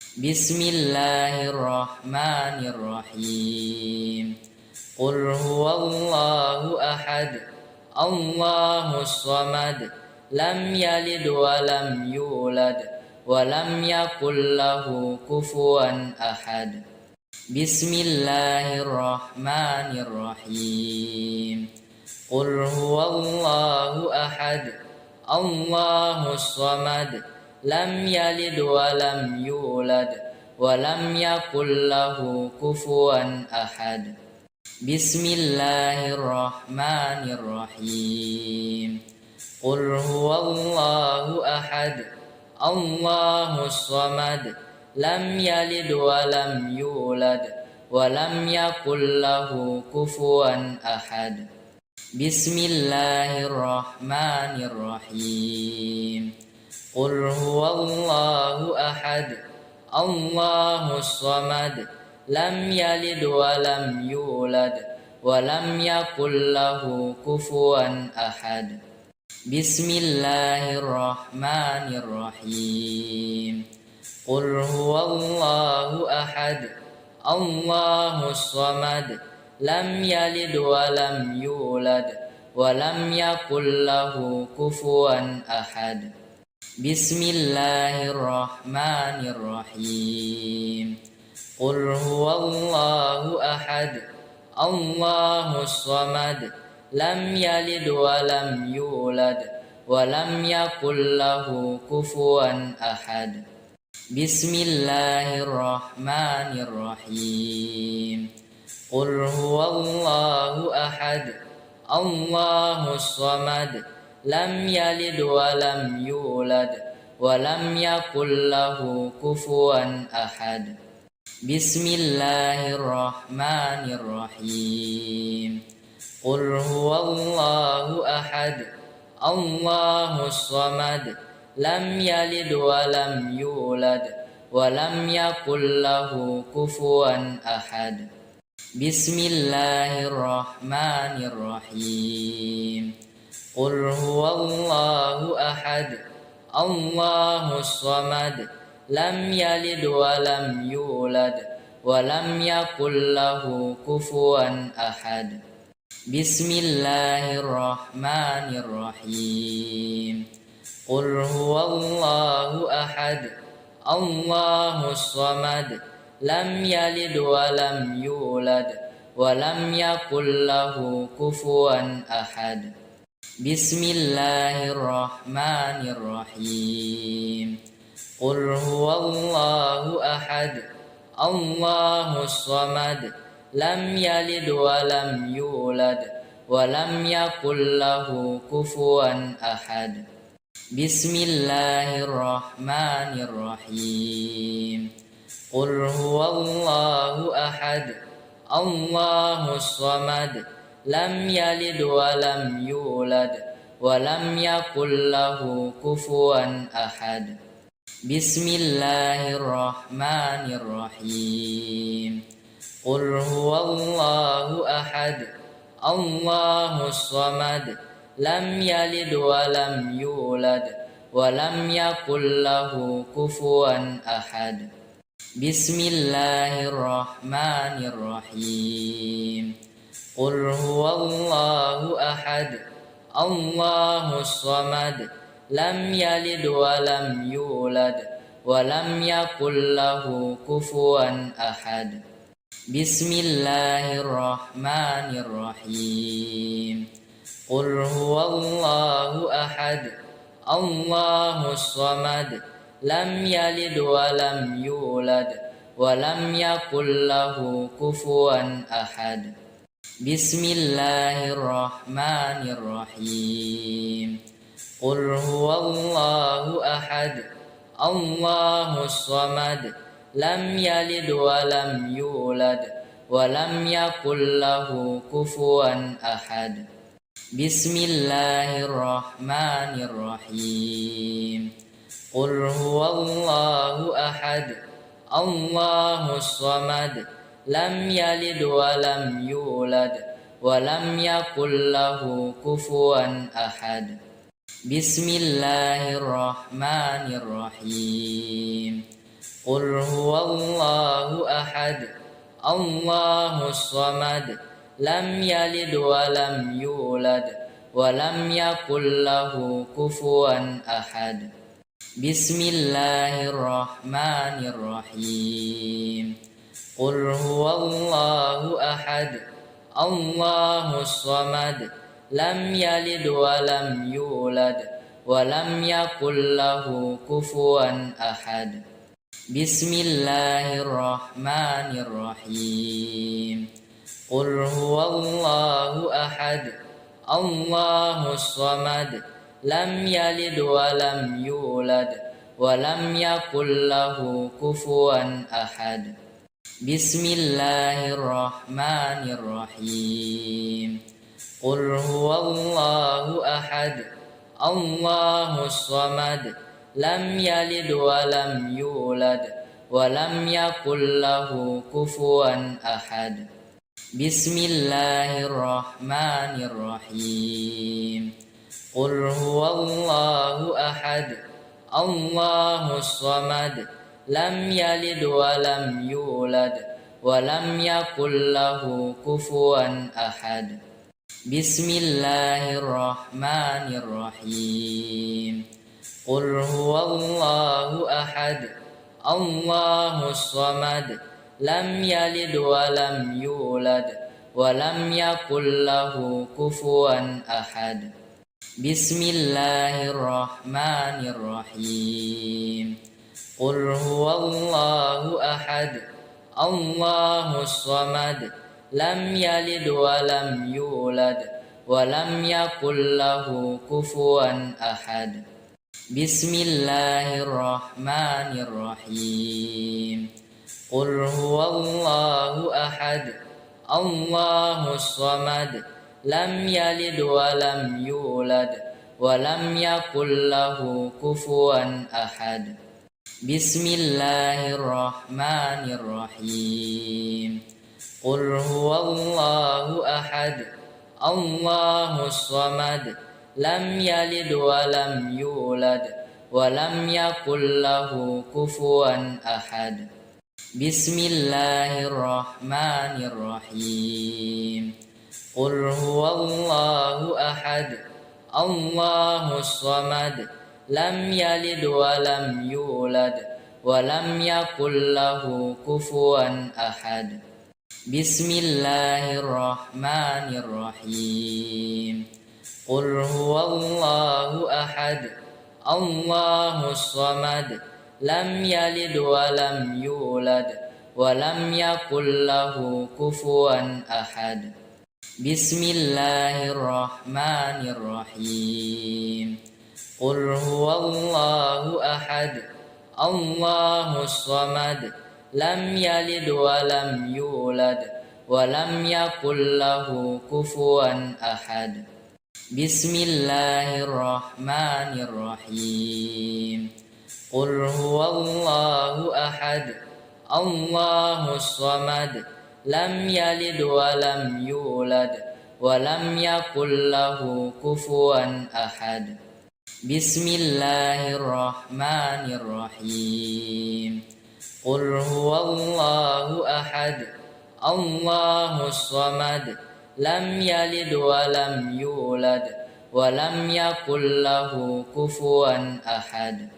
Bismillahirrahmanirrahim. Qul huwallahu ahad, Allahus samad, lam yalid wa lam yulad, wa lam yakul lahu kufuwan ahad. Bismillahirrahmanirrahim. Qul huwallahu ahad, Allahus samad, lam yalid wa lam yulad, wa lam yakul lahu kufuwan ahad. Bismillahirrahmanirrahim. Qul huwallahu ahad, Allahus samad, lam yalid wa lam yulad, wa lam yakul lahu kufuwan ahad. Bismillahirrahmanirrahim. Qul huwallahu ahad, Allahus samad, lam yalid wa lam yulad, wa lam yakul lahu kufuwan ahad. Bismillahirrahmanirrahim. Qul huwallahu ahad, Allahus samad, lam yalid wa lam yulad, wa lam yakul lahu kufuwan ahad. Bismillahirrahmanirrahim. Qul huwallahu ahad, Allahus samad, lam yalid wa lam yulad, wa lam yakul lahu kufuwan ahad. Bismillahirrahmanirrahim. Qul huwallahu ahad, Allahus samad, lam yalid wa lam yulad, wa lam yakul lahu kufuwan ahad. Bismillahirrahmanirrahim. Qul huwallahu ahad, Allahus samad, lam yalid wa lam yulad, wa lam yakul lahu kufuwan ahad. Bismillahirrahmanirrahim. Qul huwallahu ahad, Allahus samad, lam yalid wa lam yulad, wa lam yakul lahu kufuwan ahad. Bismillahirrahmanirrahim. Qul huwallahu ahad, Allahus samad, lam yalid wa lam yulad, wa lam yakul lahu kufuwan ahad. Bismillahirrahmanirrahim. Qul huwallahu ahad, Allahus samad, lam yalid wa lam yulad, wa lam yakul lahu kufuwan ahad. Bismillahirrahmanirrahim. Qul huwallahu ahad, Allahus samad, lam yalid wa lam yulad, wa lam yakul lahu kufuwan ahad. Bismillahirrahmanirrahim. Qul huwallahu ahad, Allahus samad, lam yalid wa lam yulad, wa lam yakul lahu kufuwan ahad. Bismillahirrahmanirrahim. Qul huwallahu ahad, Allahus samad, lam yalid wa lam yulad, wa lam yakul lahu kufuwan ahad. Bismillahirrahmanirrahim. Qul huwallahu ahad, Allahus samad, lam yalid wa lam yulad, wa lam yakul lahu kufuwan ahad. Bismillahirrahmanirrahim. Qul huwallahu ahad, Allahus samad, lam yalid wa lam yulad, wa lam yakul lahu kufuwan ahad. Bismillahirrahmanirrahim. Qul huwallahu ahad, Allahus samad, lam yalid wa lam yulad, wa lam yakul lahu kufuwan ahad. Bismillahirrahmanirrahim. قل هو الله أحد الله الصمد لم يلد ولم يولد ولم يكن له كفوا أحد بسم الله الرحمن الرحيم قل هو الله أحد الله الصمد لم يلد ولم يولد ولم يكن له كفوا أحد بسم الله الرحمن الرحيم قل هو الله أحد الله الصمد لم يلد ولم يولد ولم يكن له كفوا أحد بسم الله الرحمن الرحيم قل هو الله أحد الله الصمد لم يلد ولم يولد ولم يكن له كفوا أحد بسم الله الرحمن الرحيم قل هو الله أحد الله الصمد لم يلد ولم يولد ولم يكن له كفوا أحد بسم الله الرحمن الرحيم قل هو الله أحد الله الصمد لم يلد ولم يولد ولم يكن له كفوا أحد بسم الله الرحمن الرحيم قل هو الله أحد الله الصمد لم يلد ولم يولد ولم يكن له كفوا أحد بسم الله الرحمن الرحيم قل هو الله أحد الله الصمد لم يلد ولم يولد ولم يكن له كفوا أحد بسم الله الرحمن الرحيم قل هو الله أحد الله الصمد لم يلد ولم يولد ولم يكن له كفوا أحد بسم الله الرحمن الرحيم قل هو الله أحد الله الصمد لم يلد ولم يولد ولم يكن له كفوا أحد بسم الله الرحمن الرحيم قل هو الله أحد الله الصمد لم يلد ولم يولد ولم يكن له كفوا أحد بسم الله الرحمن الرحيم قل هو الله أحد الله الصمد لم يلد ولم يولد ولم يكن له كفوا أحد بسم الله الرحمن الرحيم قل هو الله أحد الله الصمد لم يلد ولم يولد ولم يكن له كفوا أحد بسم الله الرحمن الرحيم قل هو الله أحد الله الصمد لم يلد ولم يولد ولم يكن له كفوا أحد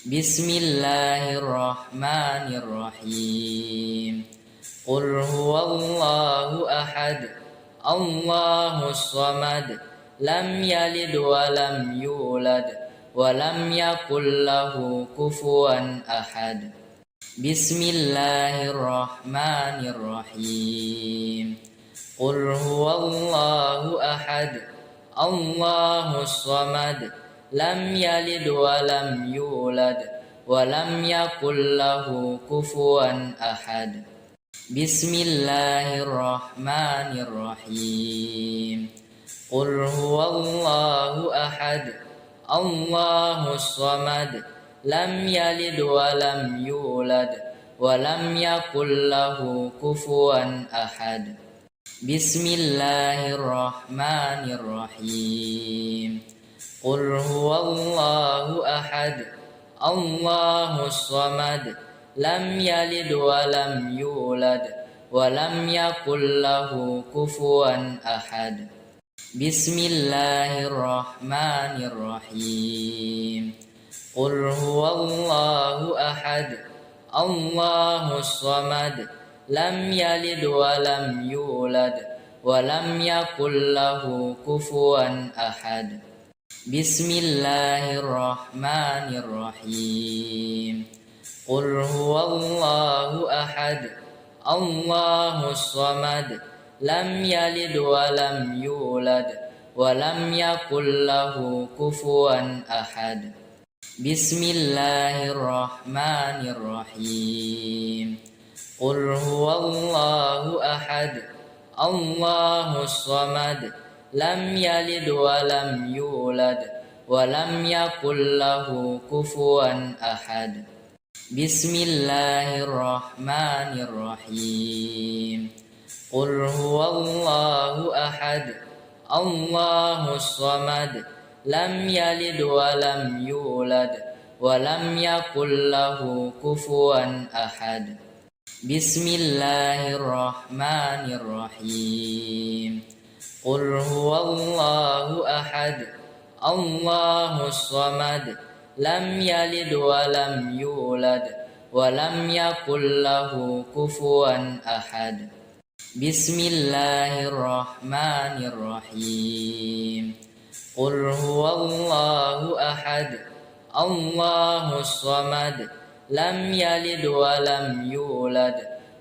بسم الله الرحمن الرحيم قل هو الله أحد الله الصمد لم يلد ولم يولد ولم يكن له كفوا أحد بسم الله الرحمن الرحيم قل هو الله أحد الله الصمد لم يلد ولم يولد ولم يكن له كفوا أحد بسم الله الرحمن الرحيم قل هو الله أحد الله الصمد لم يلد ولم يولد ولم يكن له كفوا أحد بسم الله الرحمن الرحيم قل هو الله أحد الله الصمد لم يلد ولم يولد ولم يكن له كفوا أحد بسم الله الرحمن الرحيم قل هو الله أحد الله الصمد لم يلد ولم يولد ولم يكن له كفوا أحد بسم الله الرحمن الرحيم قل هو الله أحد الله الصمد لم يلد ولم يولد ولم يكن له كفوا أحد بسم الله الرحمن الرحيم قل هو الله أحد الله الصمد لم يلد ولم يولد ولم يكن له كفوا أحد بسم الله الرحمن الرحيم قل هو الله أحد الله الصمد لم يلد ولم يولد ولم يكن له كفوا أحد بسم الله الرحمن الرحيم قل هو الله أحد الله الصمد لم يلد ولم يولد ولم يكن له كفوا أحد بسم الله الرحمن الرحيم قل هو الله أحد الله الصمد لم يلد ولم يولد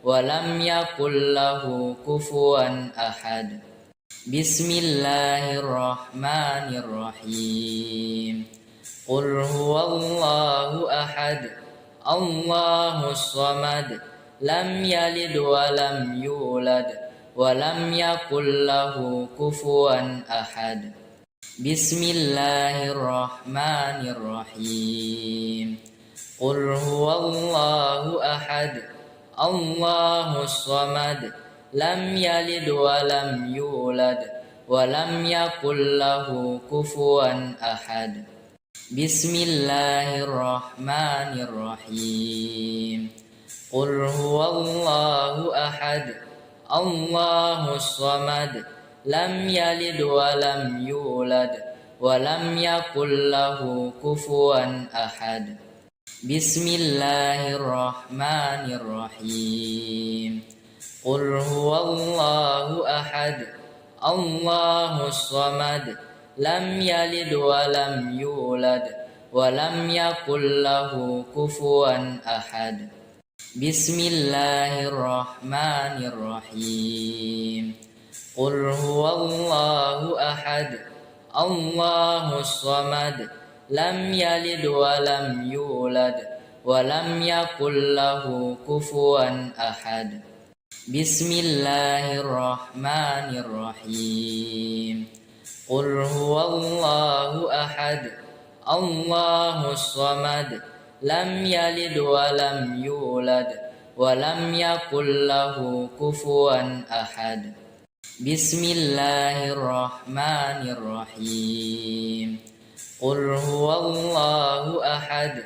ولم يكن له كفوا أحد بسم الله الرحمن الرحيم قل هو الله أحد الله الصمد لم يلد ولم يولد ولم يكن له كفوا أحد بسم الله الرحمن الرحيم قل هو الله أحد الله الصمد لم يلد ولم يولد ولم يكن له كفوا أحد بسم الله الرحمن الرحيم قل هو الله أحد الله الصمد لم يلد ولم يولد ولم يكن له كفوا أحد بسم الله الرحمن الرحيم قل هو الله أحد الله الصمد لم يلد ولم يولد ولم يكن له كفوا أحد بسم الله الرحمن الرحيم قل هو الله أحد الله الصمد لم يلد ولم يولد ولم يكن له كفوا أحد بسم الله الرحمن الرحيم قل هو الله أحد الله الصمد لم يلد ولم يولد ولم يكن له كفوا أحد بسم الله الرحمن الرحيم قل هو الله أحد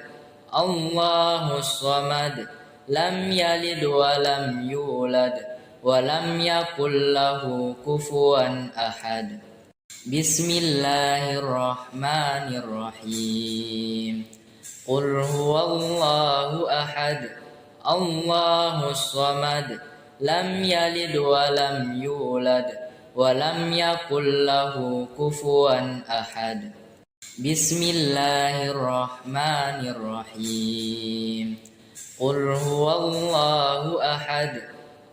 الله الصمد لم يلد ولم يولد ولم يكن له كفوا أحد بسم الله الرحمن الرحيم قل هو الله أحد الله الصمد لم يلد ولم يولد ولم يكن له كفوا أحد بسم الله الرحمن الرحيم قل هو الله أحد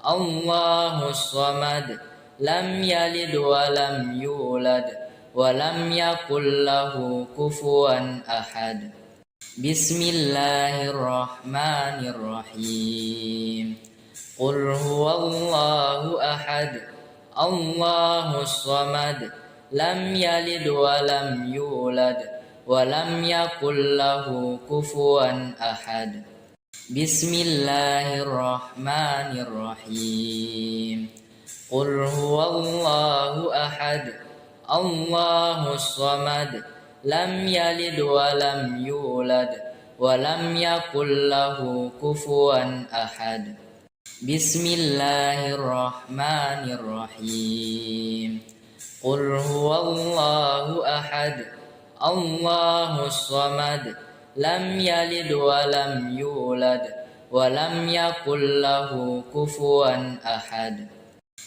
الله الصمد لم يلد ولم يولد ولم يكن له كفوا أحد بسم الله الرحمن الرحيم قل هو الله أحد الله الصمد لم يلد ولم يولد ولم يكن له كفوا أحد بسم الله الرحمن الرحيم قل هو الله أحد الله الصمد لم يلد ولم يولد ولم يكن له كفوا أحد بسم الله الرحمن الرحيم قل هو الله أحد الله الصمد لم يلد ولم يولد ولم يكن له كفوا أحد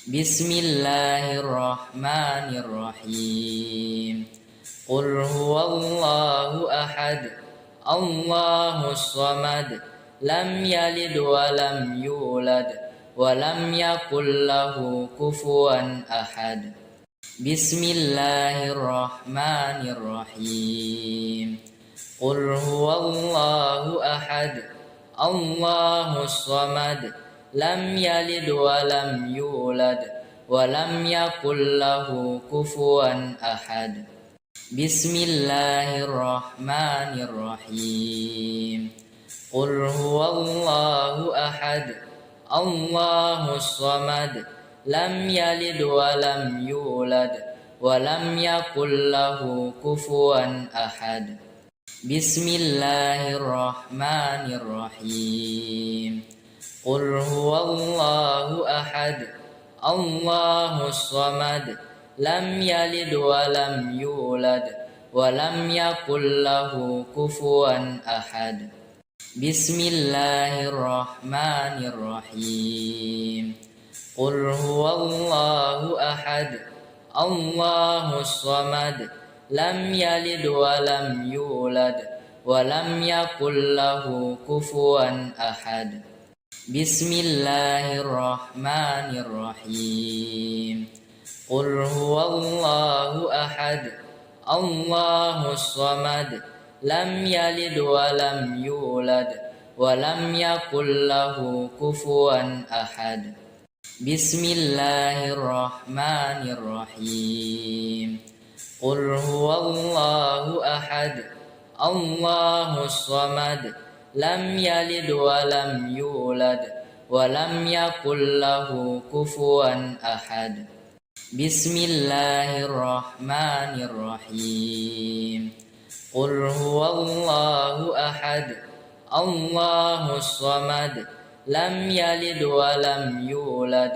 بسم الله الرحمن الرحيم قل هو الله أحد الله الصمد لم يلد ولم يولد ولم يكن له كفوا أحد بسم الله الرحمن الرحيم قل هو الله أحد الله الصمد لم يلد ولم يولد ولم يكن له كفوا أحد بسم الله الرحمن الرحيم قل هو الله أحد الله الصمد لم يلد ولم يولد ولم يكن له كفوا أحد بسم الله الرحمن الرحيم قل هو الله أحد الله الصمد لم يلد ولم يولد ولم يكن له كفوا أحد بسم الله الرحمن الرحيم قل هو الله أحد الله الصمد لم يلد ولم يولد ولم يكن له كفوا أحد بسم الله الرحمن الرحيم قل هو الله أحد الله الصمد لم يلد ولم يولد ولم يكن له كفوا أحد بسم الله الرحمن الرحيم قل هو الله أحد الله الصمد لم يلد ولم يولد ولم يكن له كفوا أحد بسم الله الرحمن الرحيم قل هو الله أحد الله الصمد لم يلد ولم يولد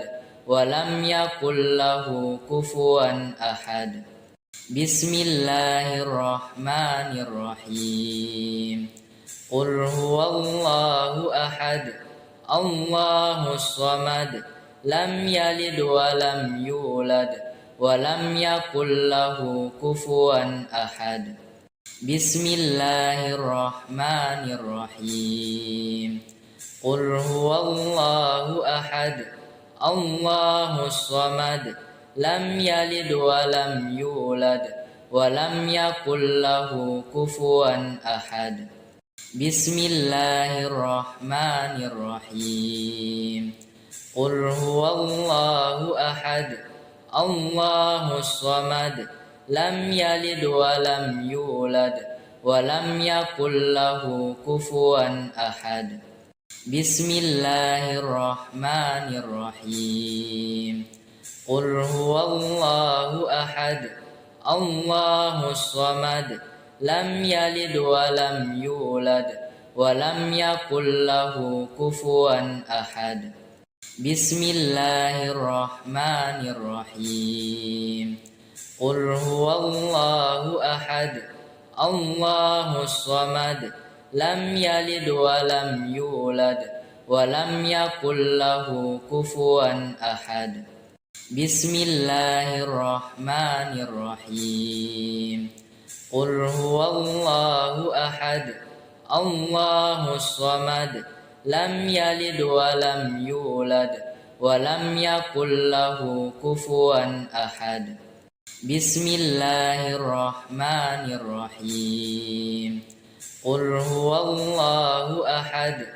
ولم يكن له كفوا أحد بسم الله الرحمن الرحيم قل هو الله أحد الله الصمد لم يلد ولم يولد ولم يكن له كفوا أحد بسم الله الرحمن الرحيم قل هو الله أحد الله الصمد لم يلد ولم يولد ولم يكن له كفوا أحد بسم الله الرحمن الرحيم قل هو الله أحد الله الصمد لم يلد ولم يولد ولم يكن له كفوا أحد بسم الله الرحمن الرحيم قل هو الله أحد الله الصمد لم يلد ولم يولد ولم يكن له كفوا أحد بسم الله الرحمن الرحيم قل هو الله أحد الله الصمد لم يلد ولم يولد ولم يكن له كفوا أحد بسم الله الرحمن الرحيم قل هو الله أحد الله الصمد لم يلد ولم يولد ولم يكن له كفوا أحد بسم الله الرحمن الرحيم قل هو الله أحد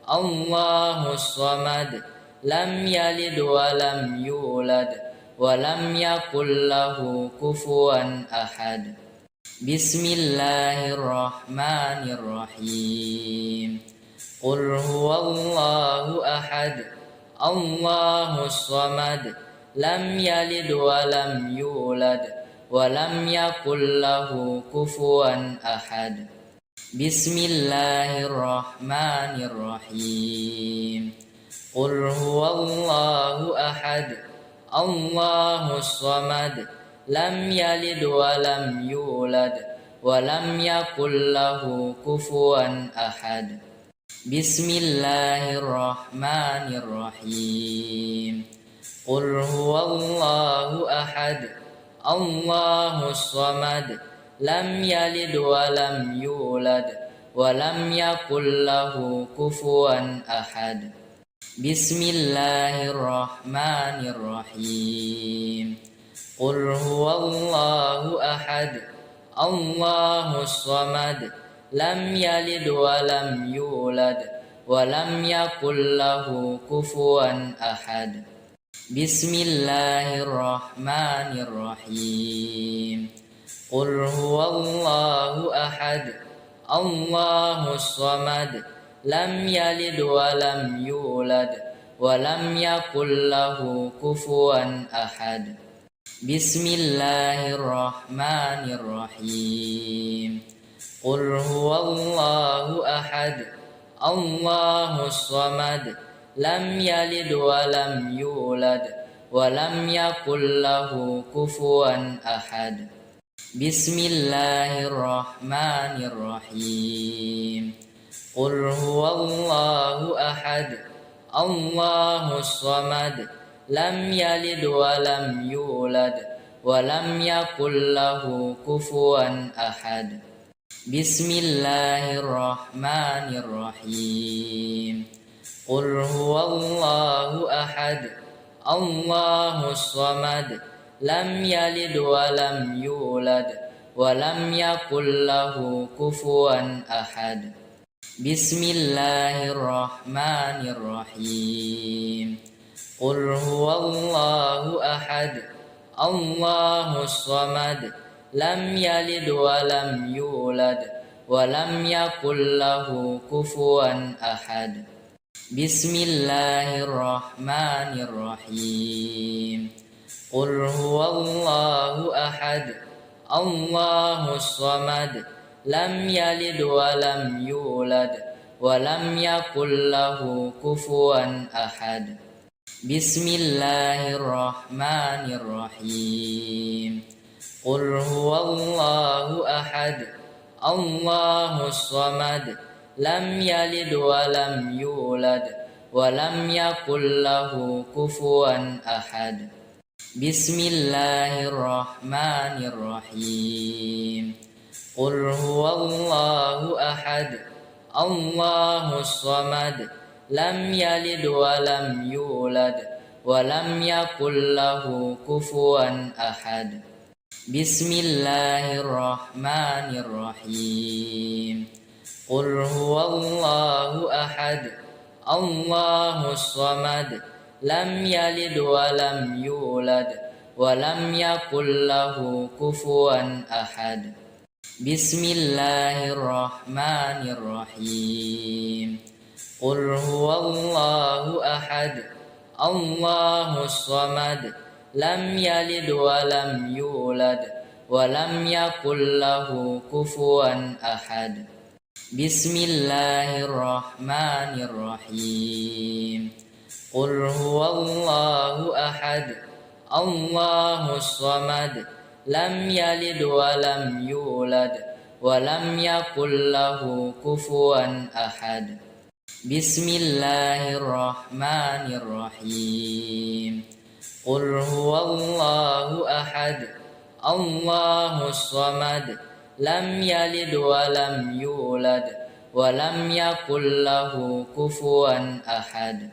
الله الصمد لم يلد ولم يولد ولم يكن له كفوا أحد بسم الله الرحمن الرحيم قل هو الله أحد الله الصمد لم يلد ولم يولد ولم يكن له كفوا أحد Bismillahirrahmanirrahim. Qul huwallahu ahad, Allahus samad, lam yalid wa lam yulad, wa lam yakul lahu kufuwan ahad. Bismillahirrahmanirrahim. Qul huwallahu ahad, Allahus samad, lam yalid wa lam yulad, wa lam yakul lahu kufuwan ahad. Bismillahirrahmanirrahim. Qul huwallahu ahad, Allahus samad, lam yalid wa lam yulad, wa lam yakul lahu kufuwan ahad. Bismillahirrahmanirrahim. Qul huwallahu ahad, Allahus samad, lam yalid wa lam yulad, wa lam yakul lahu kufuwan ahad. Bismillahirrahmanirrahim. Qul huwallahu ahad, Allahus samad, lam yalid wa lam yulad, wa lam yakul lahu kufuwan ahad. Bismillahirrahmanirrahim. Qul huwallahu ahad, Allahus samad, lam yalid wa lam yulad, wa lam yakul lahu kufuwan ahad. Bismillahirrahmanirrahim. Qul huwallahu ahad, Allahus samad, lam yalid wa lam yulad, wa lam yakul lahu kufuwan ahad. Bismillahirrahmanirrahim. Qul huwallahu ahad, Allahus samad, lam yalid wa lam yulad, wa lam yakul lahu kufuwan ahad. Bismillahirrahmanirrahim. Qul huwallahu ahad, Allahus samad, lam yalid wa lam yulad, wa lam yakul lahu kufuwan ahad. Bismillahirrahmanirrahim. Qul huwallahu ahad, Allahus samad, lam yalid wa lam yulad, wa lam yakul lahu kufuwan ahad. Bismillahirrahmanirrahim. Qul huwallahu ahad, Allahus samad, lam yalid wa lam yulad, wa lam yakul lahu kufuwan ahad. Bismillahirrahmanirrahim. Qul huwallahu ahad, Allahus samad, lam yalid wa lam yulad, wa lam yakul lahu kufuwan ahad. Bismillahirrahmanirrahim. Qul huwallahu ahad, Allahus samad, lam yalid wa lam yulad, wa lam yakul lahu kufuwan ahad. Bismillahirrahmanirrahim. Qul huwallahu ahad, Allahus samad, lam yalid wa lam yulad, wa lam yakul lahu kufuwan ahad. Bismillahirrahmanirrahim. Qul huwallahu ahad, Allahus samad, lam yalid wa lam yulad, wa lam yakul lahu kufuwan ahad.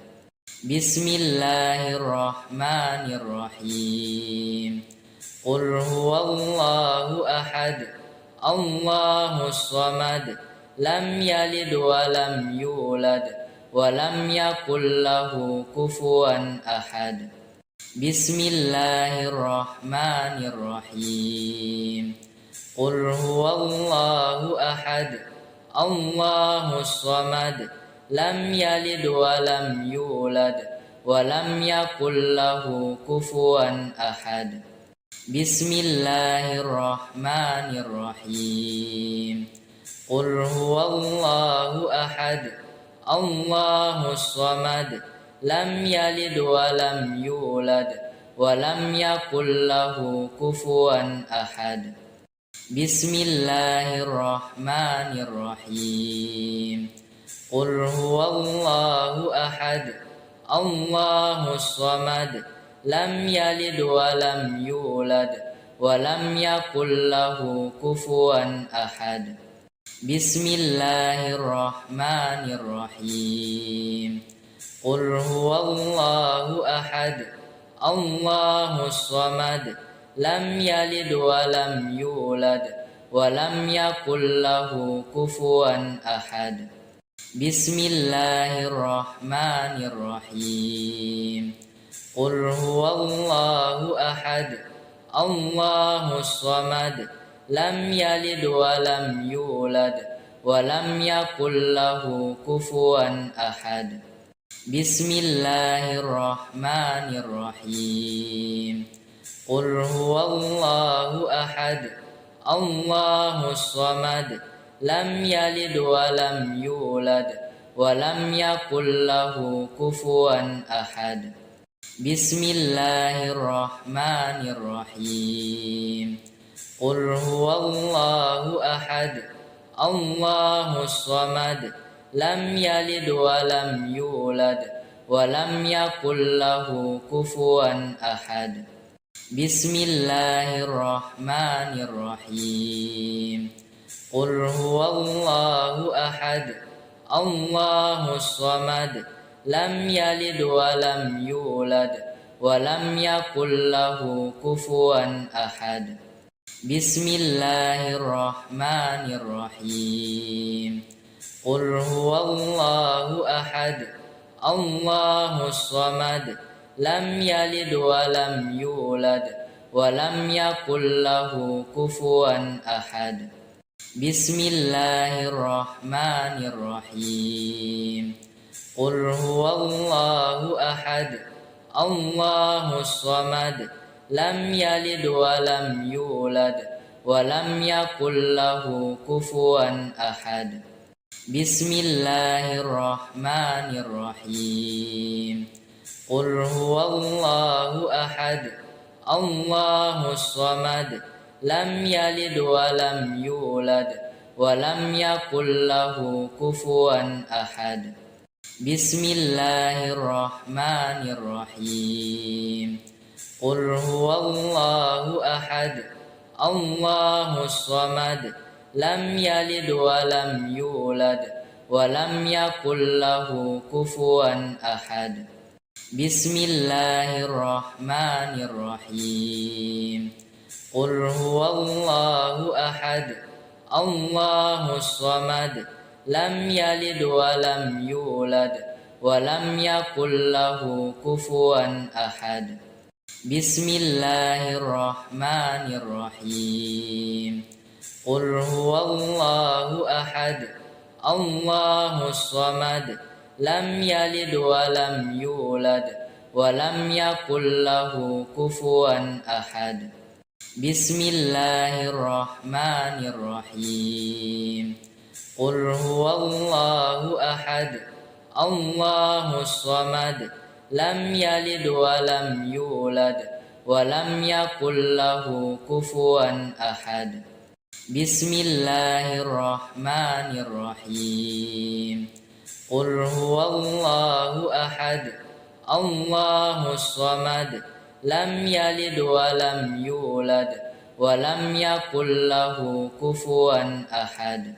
Bismillahirrahmanirrahim. Qul huwallahu ahad, Allahus samad, lam yalid wa lam yulad, wa lam yakul lahu kufuwan ahad. Bismillahirrahmanirrahim. Qul huwallahu ahad, Allahus samad, lam yalid wa lam yulad, wa lam yakul lahu kufuwan ahad. Bismillahirrahmanirrahim. قل هو الله أحد الله الصمد لم يلد ولم يولد ولم يكن له كفوا أحد بسم الله الرحمن الرحيم قل هو الله أحد الله الصمد لم يلد ولم يولد ولم يكن له كفوا أحد بسم الله الرحمن الرحيم قل هو الله أحد الله الصمد لم يلد ولم يولد ولم يكن له كفوا أحد بسم الله الرحمن الرحيم قل هو الله أحد الله الصمد لم يلد ولم يولد ولم يكن له كفوا أحد بسم الله الرحمن الرحيم قل هو الله أحد الله الصمد لم يلد ولم يولد ولم يكن له كفوا أحد بسم الله الرحمن الرحيم قل هو الله أحد الله الصمد لم يلد ولم يولد ولم يكن له كفوا أحد بسم الله الرحمن الرحيم قل هو الله أحد الله الصمد لم يلد ولم يولد ولم يكن له كفوا أحد بسم الله الرحمن الرحيم قل هو الله أحد الله الصمد لم يلد ولم يولد ولم يكن له كفوا أحد بسم الله الرحمن الرحيم قل هو الله أحد الله الصمد لم يلد ولم يولد ولم يكن له كفوا أحد بسم الله الرحمن الرحيم قل هو الله أحد الله الصمد لم يلد ولم يولد ولم يكن له كفوا أحد بسم الله الرحمن الرحيم قل هو الله أحد الله الصمد لم يلد ولم يولد ولم يكن له كفوا أحد بسم الله الرحمن الرحيم قل هو الله أحد الله الصمد لم يلد ولم يولد ولم يكن له كفوا أحد بسم الله الرحمن الرحيم قل هو الله أحد الله الصمد لم يلد ولم يولد ولم يكن له كفوا أحد بسم الله الرحمن الرحيم قل هو الله أحد الله الصمد لم يلد ولم يولد ولم يكن له كفوا أحد بسم الله الرحمن الرحيم قل هو الله أحد الله الصمد لم يلد ولم يولد ولم يكن له كفوا أحد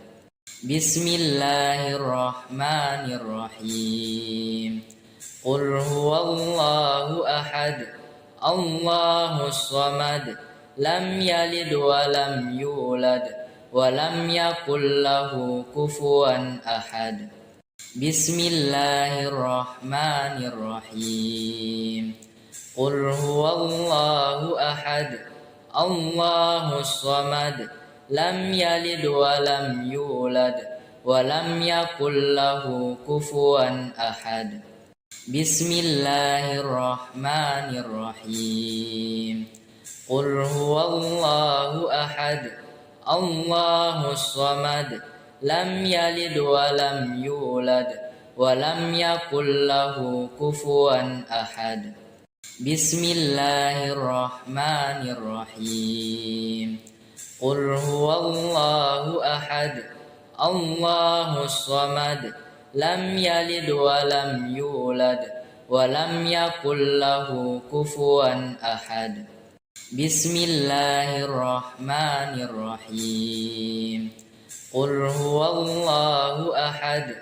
بسم الله الرحمن الرحيم قل هو الله أحد الله الصمد لم يلد ولم يولد ولم يكن له كفوا أحد بسم الله الرحمن الرحيم قل هو الله أحد الله الصمد لم يلد ولم يولد ولم يكن له كفوا أحد بسم الله الرحمن الرحيم قل هو الله أحد الله الصمد لم يلد ولم يولد ولم يكن له كفوا أحد بسم الله الرحمن الرحيم قل هو الله أحد الله الصمد لم يلد ولم يولد ولم يكن له كفوا أحد بسم الله الرحمن الرحيم قل هو الله أحد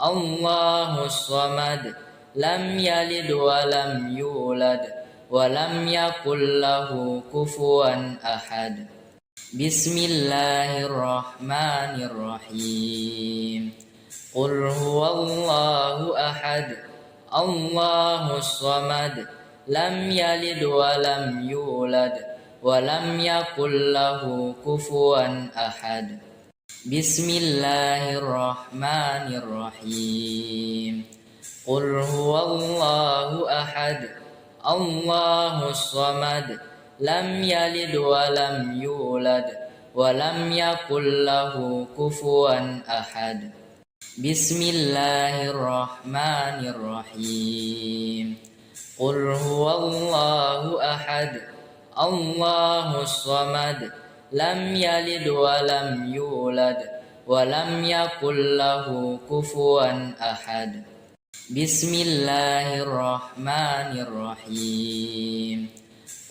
الله الصمد لم يلد ولم يولد ولم يكن له كفوا أحد بسم الله الرحمن الرحيم قل هو الله أحد الله الصمد لم يلد ولم يولد ولم يكن له كفوا أحد بسم الله الرحمن الرحيم قل هو الله أحد الله الصمد لم يلد ولم يولد ولم يكن له كفوا أحد بسم الله الرحمن الرحيم قل هو الله أحد الله الصمد لم يلد ولم يولد ولم يكن له كفوا أحد بسم الله الرحمن الرحيم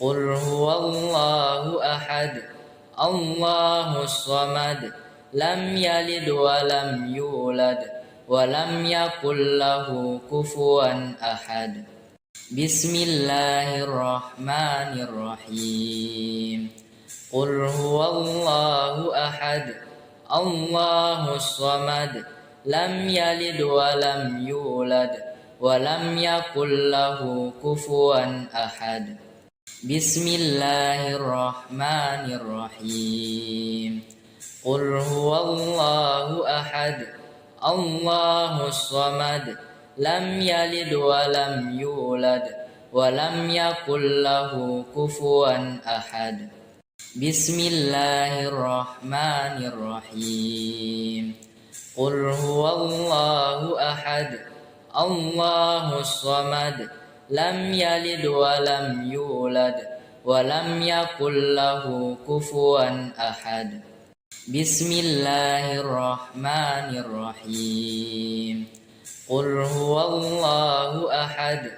قل هو الله أحد الله الصمد لم يلد ولم يولد ولم يكن له كفوا أحد بسم الله الرحمن الرحيم قل هو الله أحد الله الصمد لم يلد ولم يولد ولم يكن له كفوا أحد بسم الله الرحمن الرحيم قل هو الله أحد الله الصمد لم يلد ولم يولد ولم يكن له كفوا أحد بسم الله الرحمن الرحيم قل هو الله أحد الله الصمد لم يلد ولم يولد ولم يكن له كفوا أحد بسم الله الرحمن الرحيم قل هو الله أحد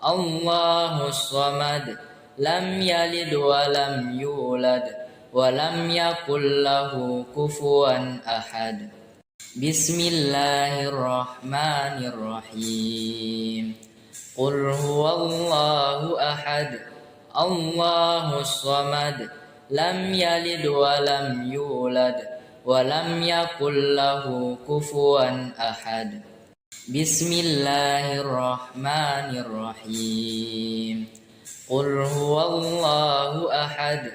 الله الصمد لم يلد ولم يولد ولم يكن له كفوا أحد بسم الله الرحمن الرحيم قل هو الله أحد الله الصمد لم يلد ولم يولد ولم يكن له كفوا أحد بسم الله الرحمن الرحيم قل هو الله أحد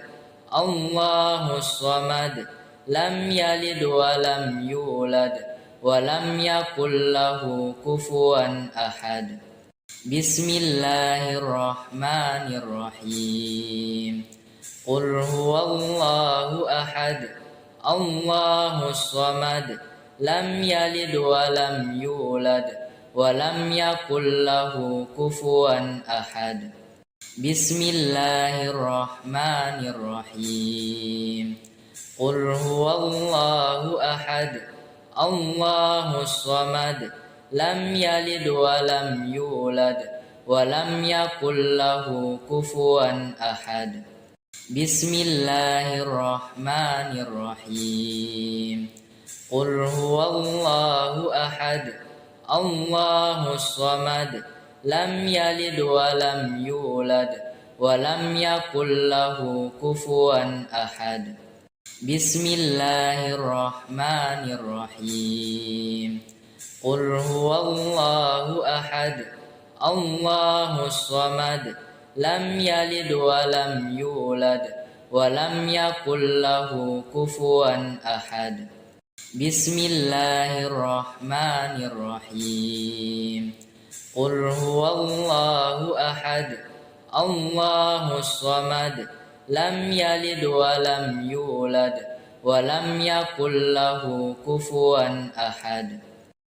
الله الصمد لم يلد ولم يولد ولم يكن له كفوا أحد بسم الله الرحمن الرحيم قل هو الله أحد الله الصمد لم يلد ولم يولد ولم يكن له كفوا أحد بسم الله الرحمن الرحيم قل هو الله أحد الله الصمد لم يلد ولم يولد ولم يكن له كفوا أحد بسم الله الرحمن الرحيم قل هو الله أحد الله الصمد لم يلد ولم يولد ولم يكن له كفوا أحد بسم الله الرحمن الرحيم قل هو الله أحد الله الصمد لم يلد ولم يولد ولم يكن له كفوا أحد بسم الله الرحمن الرحيم قل هو الله أحد الله الصمد لم يلد ولم يولد ولم يكن له كفوا أحد